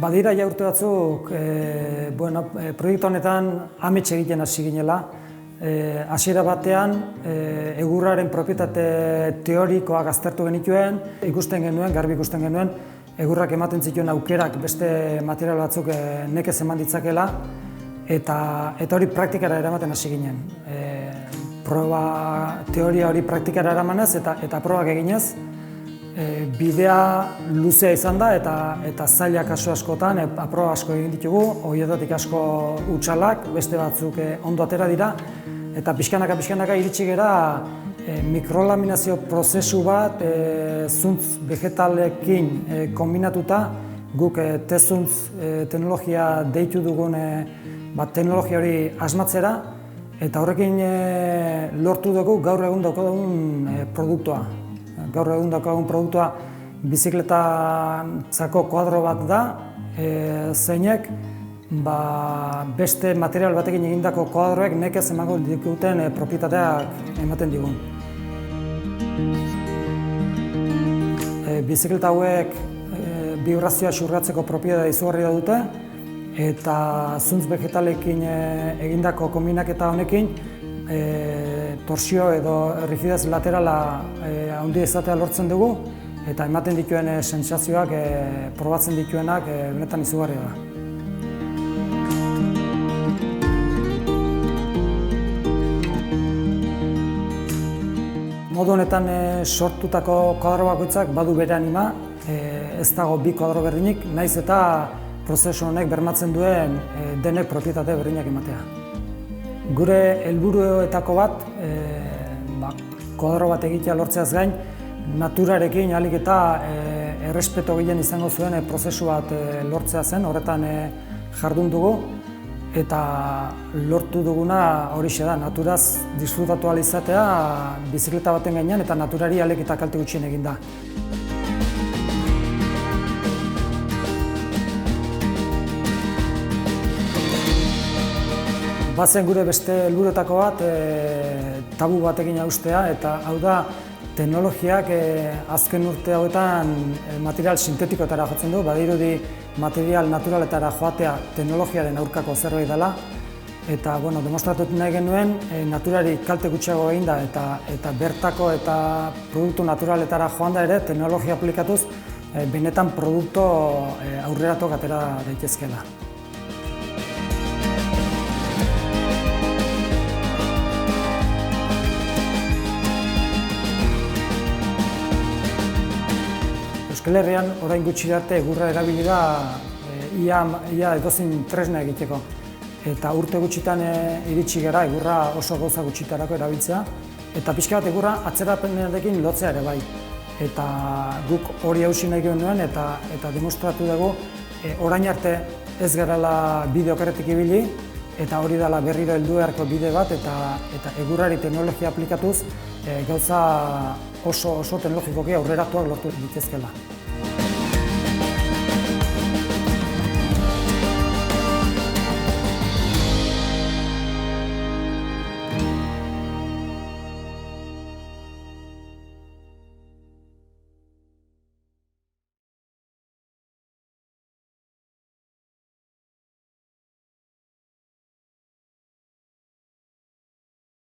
Badira ja urte batzuk, proiektu honetan amets egiten hasi ginela. Hasiera batean, egurraren propietate teorikoak aztertu genituen, garbi ikusten genuen, egurrak ematen zituen aukerak beste material batzuk nekez eman ditzakela, eta hori praktikara eramaten hasi ginen. Teoria hori praktikara eramanez eta probak eginez, bidea luzea izan da eta zailak kasu askotan, proba asko egin ditugu, horietatik asko hutsalak, beste batzuk ondo atera dira, eta pixkanaka iritsi gera mikrolaminazio prozesu bat zuntz vegetalekin kombinatuta, guk T-zuntz teknologia deitu dugun teknologia hori asmatzera, eta horrekin lortu dugu gaur egun daukagun produktua. Gaur egun daukagun produktua bizikletantzako kuadro bat da, zeinek beste material batekin egindako kuadroek nekez emango dikuten propietateak ematen digun. Bizikleta hauek bibrazioa xurgatzeko propietate izugarria dute, eta zuntz vegetalekin egindako konbinaketa honekin torsio edo rigidez laterala handia izatea lortzen dugu, eta ematen dituen sentsazioak, probatzen dituenak benetan izugarria da. Modu honetan sortutako kuadro bakoitzak badu bere anima, ez dago bi kuadro berdinik, nahiz eta prozesu honek bermatzen duen denek propietate berdinak ematea. Gure helburuetako bat, kuadro bat egitea lortzeaz gain, naturarekin ahalik eta errespeto gehien izango zuen prozesu bat lortzea zen, horretan jardun dugu, eta lortu duguna horixe da, naturaz disfrutatu ahal izatea bizikleta baten gainean eta naturari ahalik eta kalte gutxien egin da. Bazen gure beste helburuetako bat tabu batekin haustea, eta hau da teknologiak azken urte hauetan material sintetikoetara jotzen du, badirudi material naturaletara joatea teknologiaren aurkako zerbait dela, eta demostratu nahi genuen naturari kalte gutxiago egin da eta bertako eta produktu naturaletara joan da ere teknologia aplikatuz benetan produktu aurreratuak atera daitezkeela. Euskal Herrian orain gutxi arte egurra erabili da ia edozein tresna egiteko. Eta urte gutxitan iritsi gara egurra oso gauza gutxitarako erabiltzea. Eta pixka bat egurra atzerapenarekin lotzea ere bai. Eta guk hori hausi nahi genuen eta demostratu dugu orain arte ez garela bide okerretik ibili, eta hori dela berriro heldu beharko bide bat, eta egurrari teknologia aplikatuz gauza oso teknologikoki aurreratuak lortu ditezkeela.